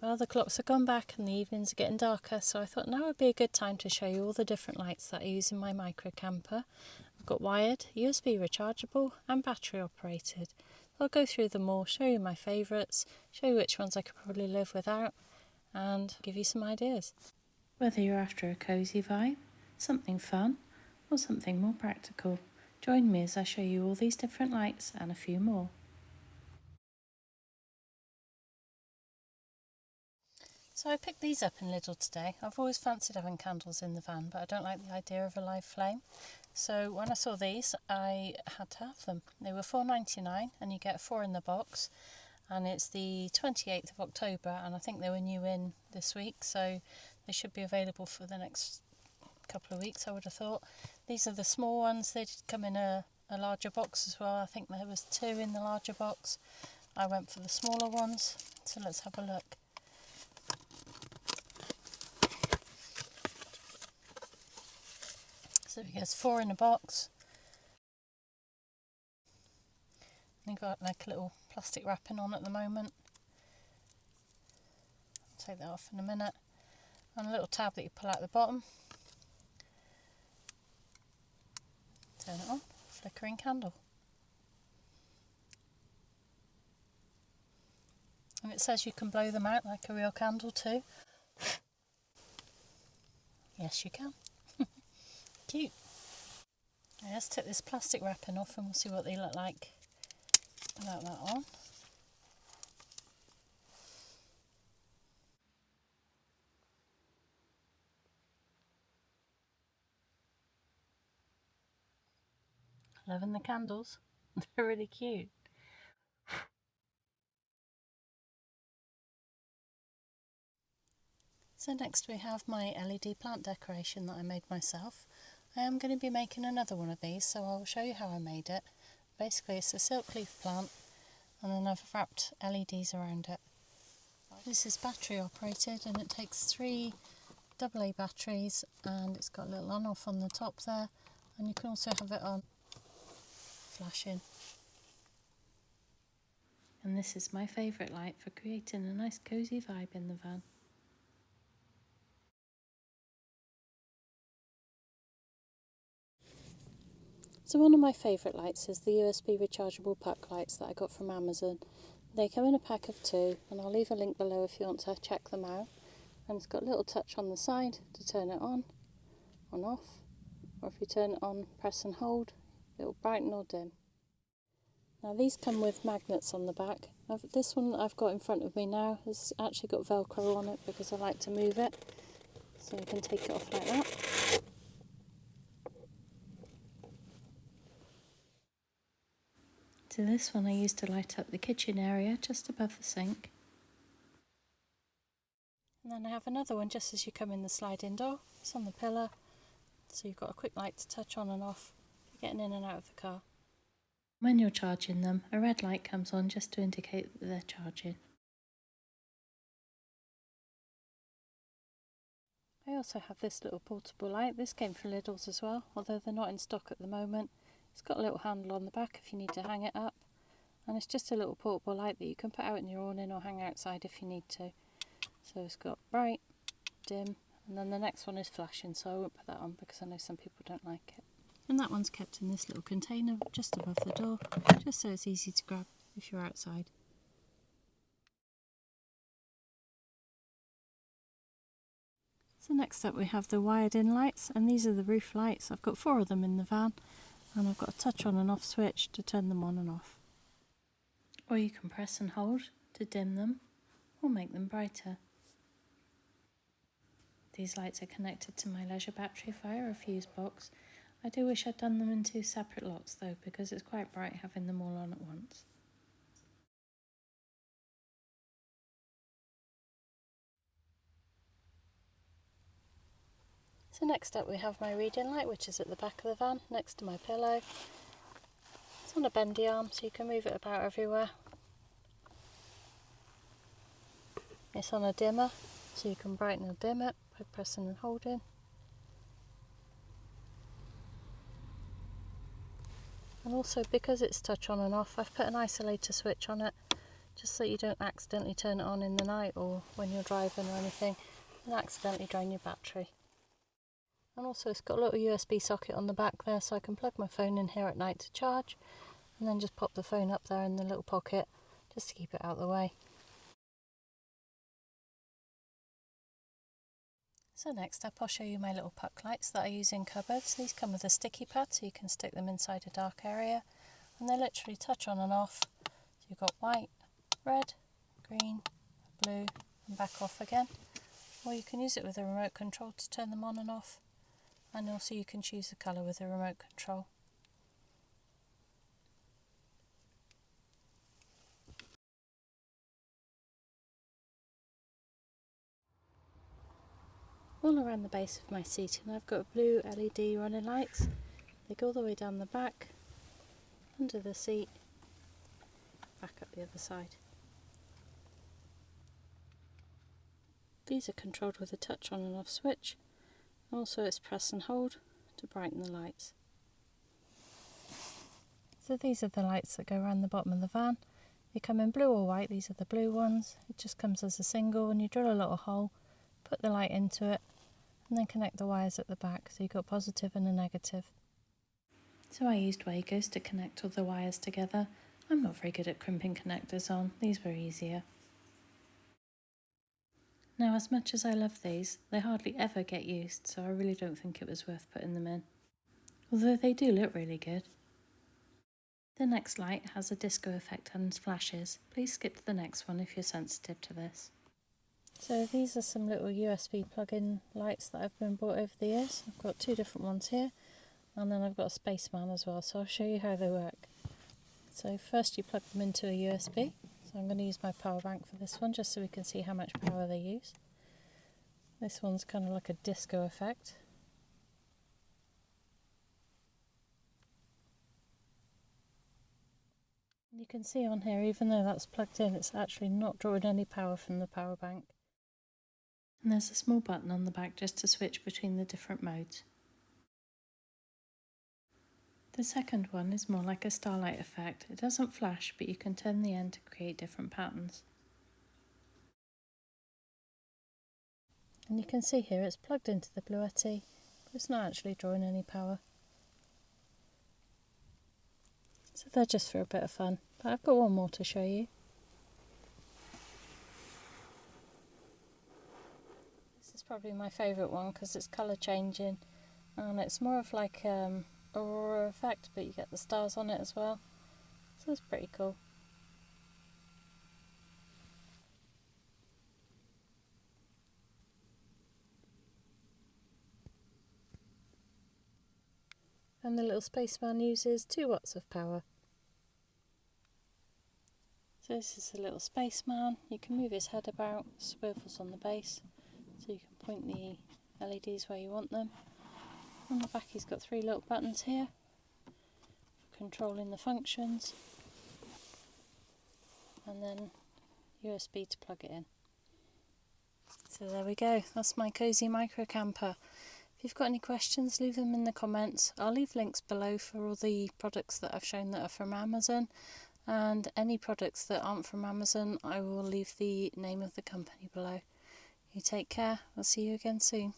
Well, the clocks have gone back and the evenings are getting darker, so I thought now would be a good time to show you all the different lights that I use in my microcamper. I've got wired, USB rechargeable and battery operated. I'll go through them all, show you my favourites, show you which ones I could probably live without, and give you some ideas. Whether you're after a cosy vibe, something fun, or something more practical, join me as I show you all these different lights and a few more. So I picked these up in Lidl today. I've always fancied having candles in the van, but I don't like the idea of a live flame. So when I saw these, I had to have them. They were $4.99 and you get 4 in the box. And it's the 28th of October and I think they were new in this week, so they should be available for the next couple of weeks, I would have thought. These are the small ones. They did come in a larger box as well. I think there was 2 in the larger box. I went for the smaller ones, so let's have a look. So there's 4 in a box. You've got like a little plastic wrapping on at the moment. I'll take that off in a minute. And a little tab that you pull out the bottom. Turn it on, flickering candle. And it says you can blow them out like a real candle too. Yes, you can. Cute. Now let's take this plastic wrapping off and we'll see what they look like without that on. Loving the candles. They're really cute. So next we have my LED plant decoration that I made myself. I am going to be making another one of these, so I'll show you how I made it. Basically it's a silk leaf plant and then I've wrapped LEDs around it. This is battery operated and it takes 3 AA batteries and it's got a little on off on the top there, and you can also have it on flashing. And this is my favourite light for creating a nice cosy vibe in the van. So one of my favourite lights is the USB rechargeable puck lights that I got from Amazon. They come in a pack of 2 and I'll leave a link below if you want to check them out. And it's got a little touch on the side to turn it on off, or if you turn it on, press and hold, it will brighten or dim. Now these come with magnets on the back. This one that I've got in front of me now has actually got Velcro on it because I like to move it, so you can take it off like that. So this one I used to light up the kitchen area just above the sink. And then I have another one just as you come in the sliding door. It's on the pillar, so you've got a quick light to touch on and off for getting in and out of the car. When you're charging them, a red light comes on just to indicate that they're charging. I also have this little portable light. This came from Lidl's as well, although they're not in stock at the moment. It's got a little handle on the back if you need to hang it up, and it's just a little portable light that you can put out in your awning or hang outside if you need to. So it's got bright, dim, and then the next one is flashing, so I won't put that on because I know some people don't like it. And that one's kept in this little container just above the door, just so it's easy to grab if you're outside. So next up we have the wired in lights, and these are the roof lights. I've got 4 of them in the van, and I've got a touch on and off switch to turn them on and off. Or you can press and hold to dim them or make them brighter. These lights are connected to my leisure battery via a fuse box. I do wish I'd done them in 2 separate lots though, because it's quite bright having them all on at once. So next up we have my reading light, which is at the back of the van next to my pillow. It's on a bendy arm so you can move it about everywhere. It's on a dimmer so you can brighten or dim it by pressing and holding. And also because it's touch on and off, I've put an isolator switch on it just so you don't accidentally turn it on in the night or when you're driving or anything and accidentally drain your battery. And also it's got a little USB socket on the back there, so I can plug my phone in here at night to charge and then just pop the phone up there in the little pocket just to keep it out of the way. So next up I'll show you my little puck lights that I use in cupboards. These come with a sticky pad so you can stick them inside a dark area, and they literally touch on and off. So you've got white, red, green, blue and back off again. Or you can use it with a remote control to turn them on and off, and also you can choose the colour with a remote control. All around the base of my seating I've got blue LED running lights. They go all the way down the back, under the seat, back up the other side. These are controlled with a touch on and off switch. Also it's press and hold to brighten the lights. So these are the lights that go around the bottom of the van. They come in blue or white, these are the blue ones. It just comes as a single and you drill a little hole, put the light into it and then connect the wires at the back, so you've got positive and a negative. So I used Wagos to connect all the wires together. I'm not very good at crimping connectors on, these were easier. Now as much as I love these, they hardly ever get used, so I really don't think it was worth putting them in. Although they do look really good. The next light has a disco effect and flashes. Please skip to the next one if you're sensitive to this. So these are some little USB plug-in lights that I've been bought over the years. I've got two different ones here, and then I've got a spaceman as well, so I'll show you how they work. So first you plug them into a USB. So I'm going to use my power bank for this one just so we can see how much power they use. This one's kind of like a disco effect. You can see on here, even though that's plugged in, it's actually not drawing any power from the power bank. And there's a small button on the back just to switch between the different modes. The second one is more like a starlight effect. It doesn't flash, but you can turn the end to create different patterns. And you can see here it's plugged into the Bluetti, but it's not actually drawing any power. So they're just for a bit of fun, but I've got one more to show you. This is probably my favourite one because it's colour changing and it's more of like aurora effect, but you get the stars on it as well, so it's pretty cool. And the little spaceman uses 2 watts of power. So this is the little spaceman. You can move his head about, swivels on the base, so you can point the LEDs where you want them. On the back he's got 3 little buttons here for controlling the functions, and then USB to plug it in. So there we go, that's my Cosy Microcamper. If you've got any questions, leave them in the comments. I'll leave links below for all the products that I've shown that are from Amazon, and any products that aren't from Amazon I will leave the name of the company below. You take care, I'll see you again soon.